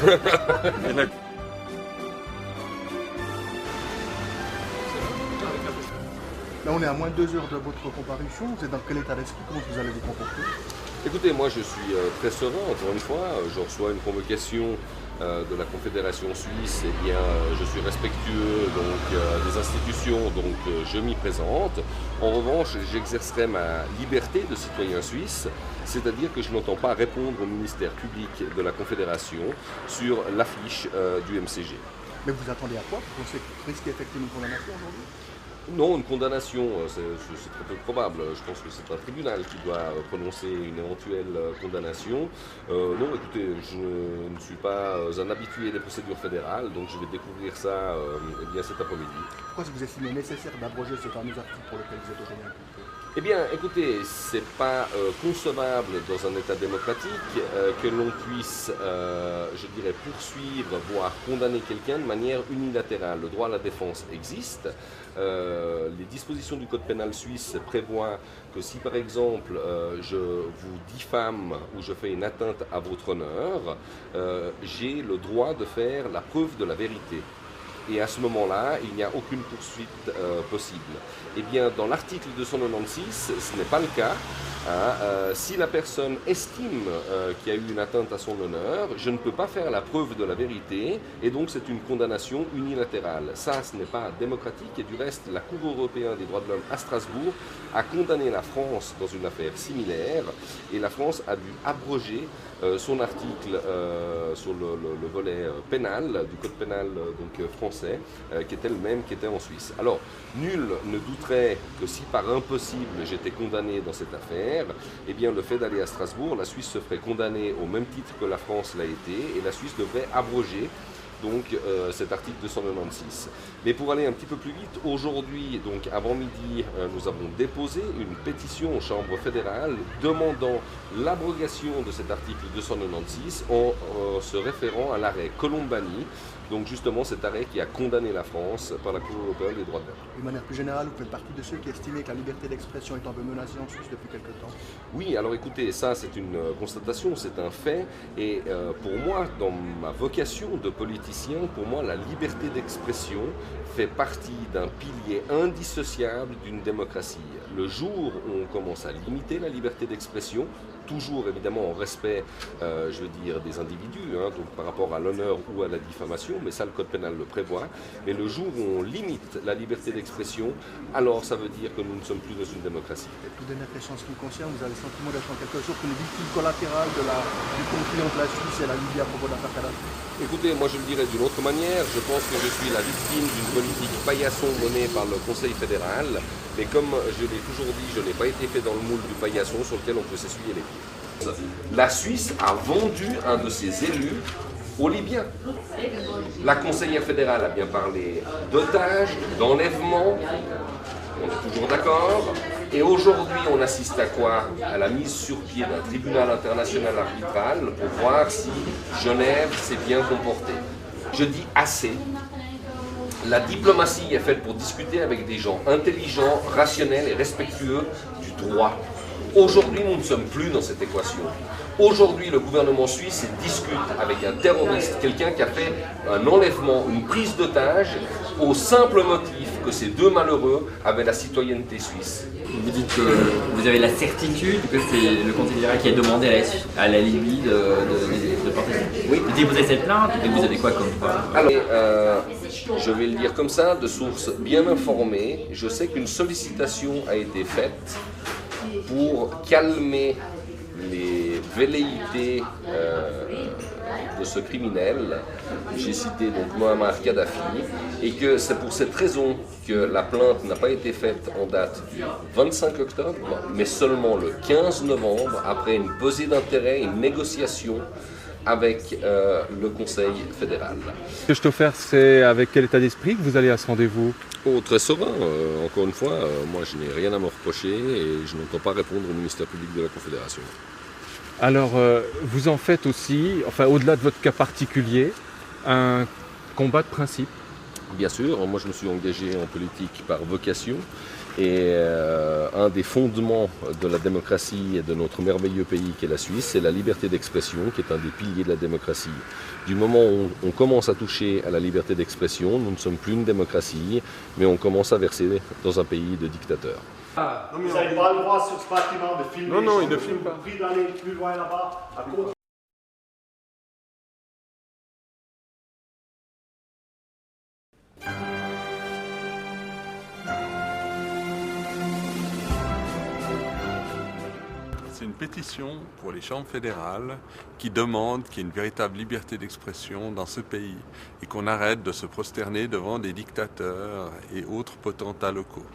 Là, on est à moins de 2 heures de votre comparution. Vous êtes dans quel état d'esprit? Comment vous allez vous comporter? Écoutez, moi je suis très serein, encore une fois. Je reçois une convocation de la Confédération suisse. Eh bien, je suis respectueux des institutions, donc je m'y présente. En revanche, j'exercerai ma liberté de citoyen suisse, c'est-à-dire que je n'entends pas répondre au ministère public de la Confédération sur l'affiche du MCG. Mais vous attendez à quoi? Vous pensez que vous risquez effectivement une condamnation aujourd'hui? Non, une condamnation, c'est très peu probable. Je pense que c'est un tribunal qui doit prononcer une éventuelle condamnation. Non, écoutez, je ne suis pas un habitué des procédures fédérales, donc je vais découvrir ça eh bien, cet après-midi. Pourquoi est-ce que vous estimez nécessaire d'abroger ce fameux article pour lequel vous êtes aujourd'hui impliqué? Eh bien, écoutez, c'est pas concevable dans un État démocratique que l'on puisse, je dirais, poursuivre, voire condamner quelqu'un de manière unilatérale. Le droit à la défense existe. Les dispositions du Code pénal suisse prévoient que si, par exemple, je vous diffame ou je fais une atteinte à votre honneur, j'ai le droit de faire la preuve de la vérité. Et à ce moment-là, il n'y a aucune poursuite possible. Eh bien, dans l'article 296, ce n'est pas le cas. Si la personne estime qu'il y a eu une atteinte à son honneur, je ne peux pas faire la preuve de la vérité, et donc c'est une condamnation unilatérale. Ça, ce n'est pas démocratique, et du reste, la Cour européenne des droits de l'homme à Strasbourg a condamné la France dans une affaire similaire, et la France a dû abroger son article sur le volet pénal du code pénal français, qui était le même qui était en Suisse. Alors, nul ne douterait que si par impossible j'étais condamné dans cette affaire, eh bien le fait d'aller à Strasbourg, la Suisse se ferait condamner au même titre que la France l'a été, et la Suisse devrait abroger donc cet article 296. Mais pour aller un petit peu plus vite, aujourd'hui, donc avant midi, nous avons déposé une pétition aux chambres fédérales demandant l'abrogation de cet article 296 en se référant à l'arrêt Colombani, donc justement cet arrêt qui a condamné la France par la Cour européenne des droits de l'homme. De manière plus générale, vous faites partie de ceux qui estimaient que la liberté d'expression est un peu menacée en Suisse depuis quelque temps? Oui, alors écoutez, ça c'est une constatation, c'est un fait, et pour moi, dans ma vocation de politicien, pour moi la liberté d'expression fait partie d'un pilier indissociable d'une démocratie. Le jour où on commence à limiter la liberté d'expression, toujours évidemment en respect, je veux dire, des individus, donc par rapport à l'honneur ou à la diffamation, mais ça le code pénal le prévoit, mais le jour où on limite la liberté d'expression, alors ça veut dire que nous ne sommes plus dans une démocratie. Et toute dernière question en ce qui me concerne, vous avez le sentiment d'être en quelque sorte une victime collatérale du conflit entre la Suisse et la Libye à propos de l'affaire Kadhafi? Écoutez, moi je le dirais d'une autre manière, je pense que je suis la victime d'une politique paillasson menée par le Conseil fédéral, mais comme je l'ai toujours dit, je n'ai pas été fait dans le moule du paillasson sur lequel on peut s'essuyer les pieds. La Suisse a vendu un de ses élus aux Libyens. La conseillère fédérale a bien parlé d'otages, d'enlèvement, on est toujours d'accord. Et aujourd'hui, on assiste à quoi? À la mise sur pied d'un tribunal international arbitral pour voir si Genève s'est bien comportée. Je dis assez. La diplomatie est faite pour discuter avec des gens intelligents, rationnels et respectueux du droit. Aujourd'hui, nous ne sommes plus dans cette équation. Aujourd'hui, le gouvernement suisse discute avec un terroriste, quelqu'un qui a fait un enlèvement, une prise d'otage, au simple motif que ces deux malheureux avaient la citoyenneté suisse. Vous dites que vous avez la certitude que c'est le Conseil fédéral qui a demandé à la Libye de porter ça. Oui. Vous déposez cette plainte et vous avez quoi comme preuve? Alors, je vais le dire comme ça, de sources bien informées, je sais qu'une sollicitation a été faite pour calmer les velléités de ce criminel. J'ai cité donc Mohamed Kadhafi, et que c'est pour cette raison que la plainte n'a pas été faite en date du 25 octobre, mais seulement le 15 novembre, après une pesée d'intérêts, une négociation avec le Conseil fédéral. Ce que je t'offre, c'est avec quel état d'esprit que vous allez à ce rendez-vous? Oh, très serein, encore une fois, moi je n'ai rien à me reprocher et je n'entends pas répondre au ministère public de la Confédération. Alors, vous en faites aussi, enfin au-delà de votre cas particulier, un combat de principe? Bien sûr, moi je me suis engagé en politique par vocation Et un des fondements de la démocratie et de notre merveilleux pays qu'est la Suisse, c'est la liberté d'expression, qui est un des piliers de la démocratie. Du moment où on commence à toucher à la liberté d'expression, nous ne sommes plus une démocratie, mais on commence à verser dans un pays de dictateurs. Vous n'avez pas le droit sur ce bâtiment de filmer. Non, il ne filme pas. Pris d'aller plus loin là-bas, à côté. C'est une pétition pour les chambres fédérales qui demande qu'il y ait une véritable liberté d'expression dans ce pays et qu'on arrête de se prosterner devant des dictateurs et autres potentats locaux.